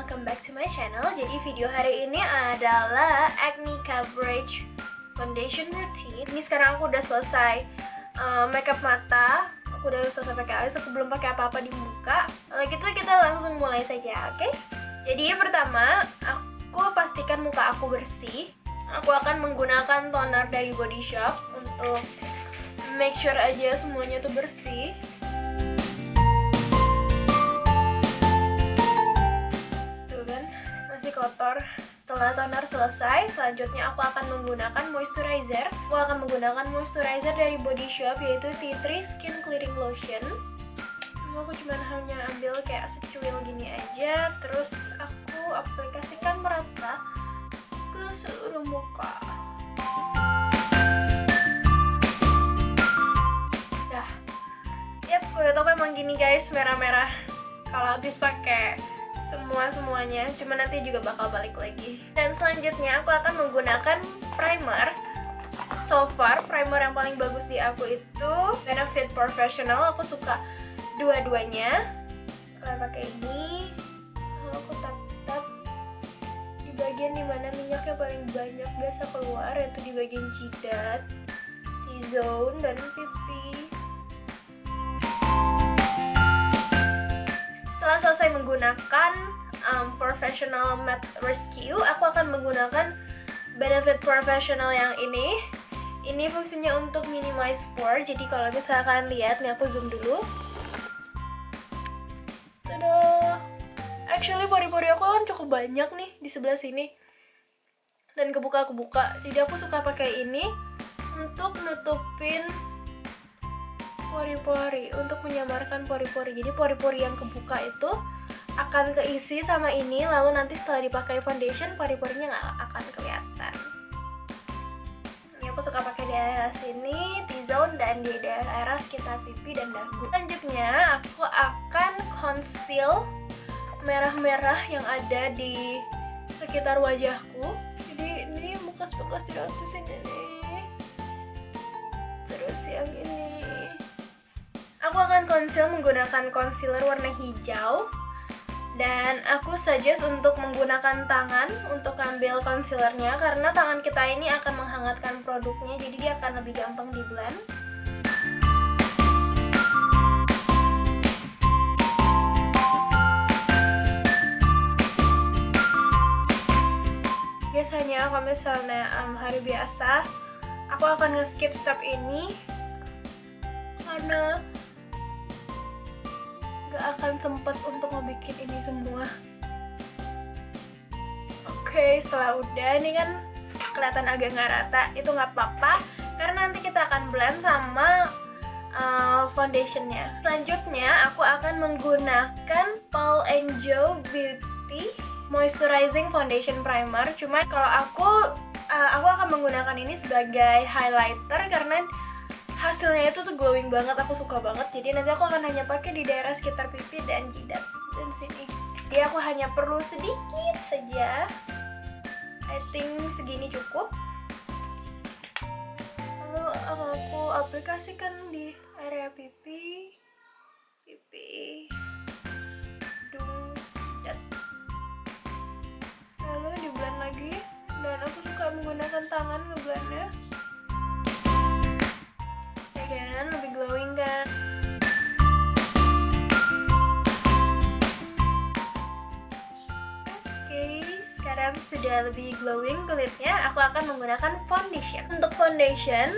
welcome back to my channel. Jadi video hari ini adalah Acne Coverage Foundation Routine. Ini sekarang aku udah selesai makeup mata. Aku udah selesai pakai alis, aku belum pakai apa-apa di muka. Gitu kita langsung mulai saja, oke? Jadi pertama, aku pastikan muka aku bersih. Aku akan menggunakan toner dari Body Shop untuk make sure aja semuanya tuh bersih. Kotor. Setelah toner selesai, selanjutnya aku akan menggunakan moisturizer. Aku akan menggunakan moisturizer dari Body Shop, yaitu Tea Tree Skin Clearing Lotion. Aku cuma hanya ambil kayak secuil gini aja, terus aku aplikasikan merata ke seluruh muka. Dah. Yap, kulit aku emang gini guys, merah-merah. Kalau habis pakai semuanya, cuma nanti juga bakal balik lagi. Dan selanjutnya aku akan menggunakan primer. So far primer yang paling bagus di aku itu Benefit Professional. Aku suka dua-duanya. Kalian pakai ini, aku tap di bagian dimana minyaknya paling banyak biasa keluar, yaitu di bagian jidat, T-zone, dan pipi. Setelah selesai menggunakan Professional Matte Rescue, aku akan menggunakan Benefit Professional yang ini. Ini fungsinya untuk minimize pore. Jadi kalau misalkan lihat, nih aku zoom dulu. Tada! Actually pori-pori aku kan cukup banyak nih di sebelah sini. Dan kebuka-kebuka. Jadi aku suka pakai ini untuk nutupin pori-pori, untuk menyamarkan pori-pori. Jadi pori-pori yang kebuka itu akan keisi sama ini, lalu nanti setelah dipakai foundation, pori-porinya nggak akan kelihatan. Ini aku suka pakai di daerah sini, T-zone, dan di daerah sekitar pipi dan dagu. Selanjutnya aku akan conceal merah-merah yang ada di sekitar wajahku. Jadi ini bekas-bekas di atas ini nih. Terus yang ini aku akan conceal menggunakan concealer warna hijau. Dan aku suggest untuk menggunakan tangan untuk ambil concealernya, karena tangan kita ini akan menghangatkan produknya, jadi dia akan lebih gampang di blend. Biasanya kalau misalnya hari biasa, aku akan nge-skip step ini karena gak akan sempet untuk ngebikin ini semua. Oke, setelah udah, ini kan kelihatan agak nggak rata, itu nggak apa-apa karena nanti kita akan blend sama foundationnya. Selanjutnya aku akan menggunakan Paul & Joe Beauty Moisturizing Foundation Primer. Cuma kalau aku akan menggunakan ini sebagai highlighter karena hasilnya itu tuh glowing banget, aku suka banget. Jadi nanti aku akan hanya pakai di daerah sekitar pipi dan jidat dan sini. Jadi aku hanya perlu sedikit saja. I think segini cukup. Lalu aku aplikasikan di area pipi, hidung, jidat. Lalu di blend lagi. Dan aku suka menggunakan tangan ngeblendnya. Kan lebih glowing kan. Oke, sekarang sudah lebih glowing kulitnya. Aku akan menggunakan foundation. Untuk foundation,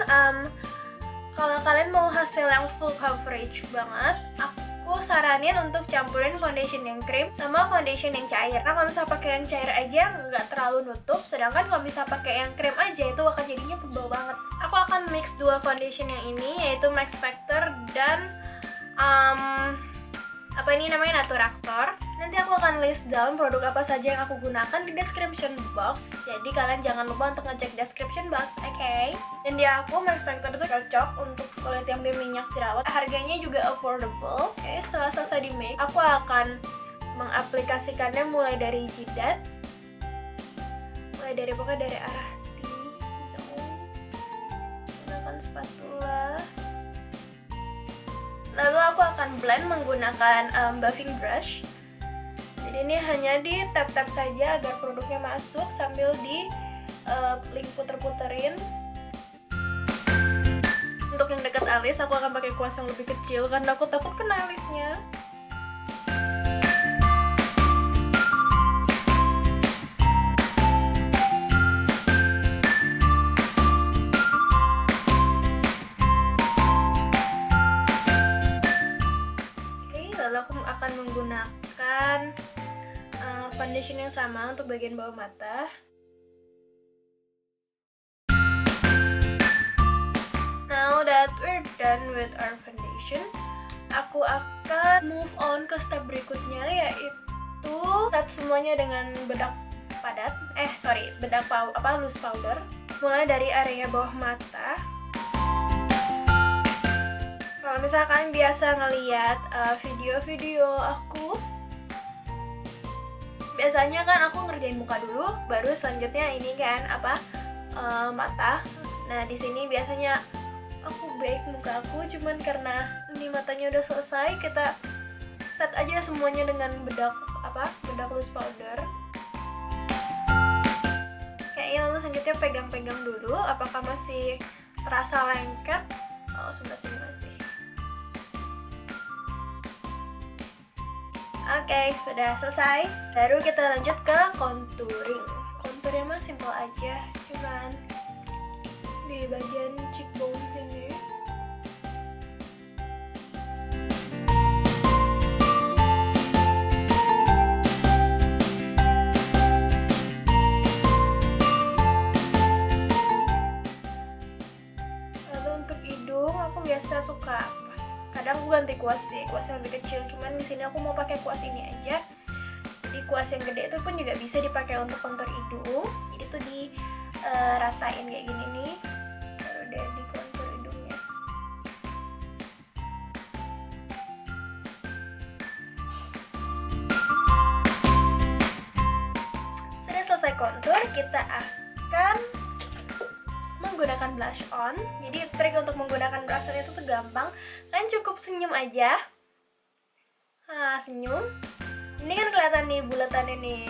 kalau kalian mau hasil yang full coverage banget, aku saranin untuk campurin foundation yang cream sama foundation yang cair. Karena kalau misalnya pakai yang cair aja nggak terlalu nutup, sedangkan kalau misalnya pakai yang cream aja itu akan jadinya tebal banget. Aku akan mix dua foundation yang ini, yaitu Max Factor dan apa ini namanya, Naturactor. Nanti aku akan list down produk apa saja yang aku gunakan di description box. Jadi kalian jangan lupa untuk ngecek description box, oke? Dan di aku Max Factor itu cocok untuk kulit yang berminyak jerawat. Harganya juga affordable. Oke, setelah selesai di make, aku akan mengaplikasikannya mulai dari jidat, pokoknya dari arah T-zone. Gunakan spatula. Lalu aku akan blend menggunakan buffing brush. Jadi ini hanya di tap-tap saja agar produknya masuk sambil di link puter-puterin. Untuk yang dekat alis aku akan pakai kuas yang lebih kecil karena aku takut kena alisnya. Lalu aku akan menggunakan foundation yang sama untuk bagian bawah mata. Now that we're done with our foundation, aku akan move on ke step berikutnya, yaitu set semuanya dengan bedak padat. Bedak loose powder. Mulai dari area bawah mata. Kalau misalkan biasa ngeliat video-video aku, biasanya kan aku ngerjain muka dulu, baru selanjutnya ini kan mata. Nah di sini biasanya aku bake muka aku, cuman karena ini matanya udah selesai, kita set aja semuanya dengan bedak loose powder. Lalu selanjutnya pegang-pegang dulu, apakah masih terasa lengket? Oh, sebelah sini masih. Oke, sudah selesai. Baru kita lanjut ke contouring. Contournya mah simple aja, cuman di bagian cheekbone sini. Lalu untuk hidung aku biasa suka kadang aku ganti kuas yang lebih kecil, cuman di sini aku mau pakai kuas ini aja. Jadi kuas yang gede itu pun juga bisa dipakai untuk kontur hidung. Jadi tuh ratain kayak gini nih, baru deh di kontur hidungnya. Sudah selesai kontur, kita akan menggunakan blush on. Jadi trik untuk menggunakan blush on itu tuh gampang. Kalian cukup senyum aja. Senyum. Ini kan kelihatan nih bulatannya nih.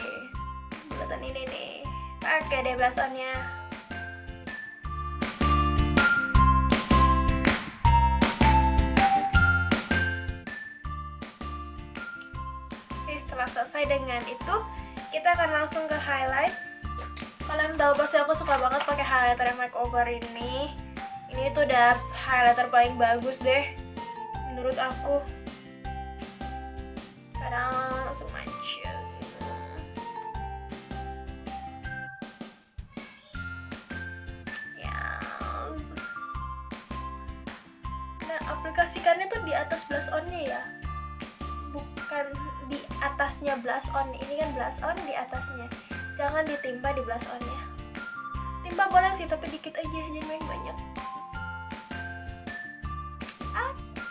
Bulatan ini nih. Pakai deh blush on-nya. Oke, setelah selesai dengan itu, kita akan langsung ke highlight. Kalian tahu pasti aku suka banget pakai highlighter makeover ini. Ini tuh udah highlighter paling bagus deh menurut aku. Sekarang langsung aja. Yes. Nah, aplikasikannya tuh di atas blush on-nya ya, bukan di atasnya blush on. Ini kan blush on di atasnya. Jangan ditimpa di blush on-nya. Timpa boleh sih, tapi dikit aja, jangan banyak-banyak.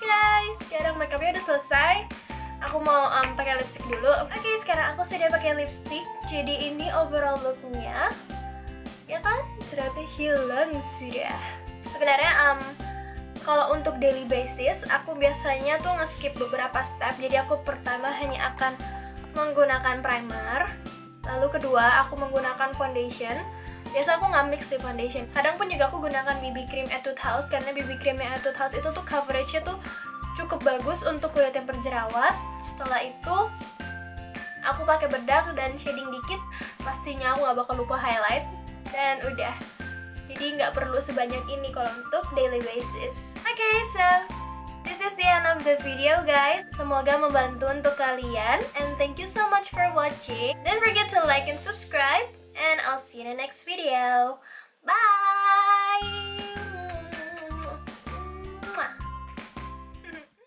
Oke, sekarang makeupnya udah selesai. Aku mau pakai lipstick dulu. Oke, sekarang aku sudah pakai lipstick. Jadi ini overall look-nya. Ya kan? Jeratnya hilang sudah. Sebenarnya kalau untuk daily basis, aku biasanya tuh nge-skip beberapa step. Jadi aku pertama hanya akan menggunakan primer. Lalu kedua, aku menggunakan foundation. Biasa aku nggak mix sih foundation. Kadang pun juga aku gunakan BB cream Etude House, karena BB cream Etude House itu tuh coveragenya tuh cukup bagus untuk kulit yang berjerawat. Setelah itu, aku pakai bedak dan shading dikit. Pastinya aku nggak bakal lupa highlight. Dan udah. Jadi nggak perlu sebanyak ini kalau untuk daily basis. Oke, so this is the end of the video guys. Semoga membantu untuk kalian. And thank you so much for watching. Don't forget to like and subscribe. And I'll see you in the next video. Bye!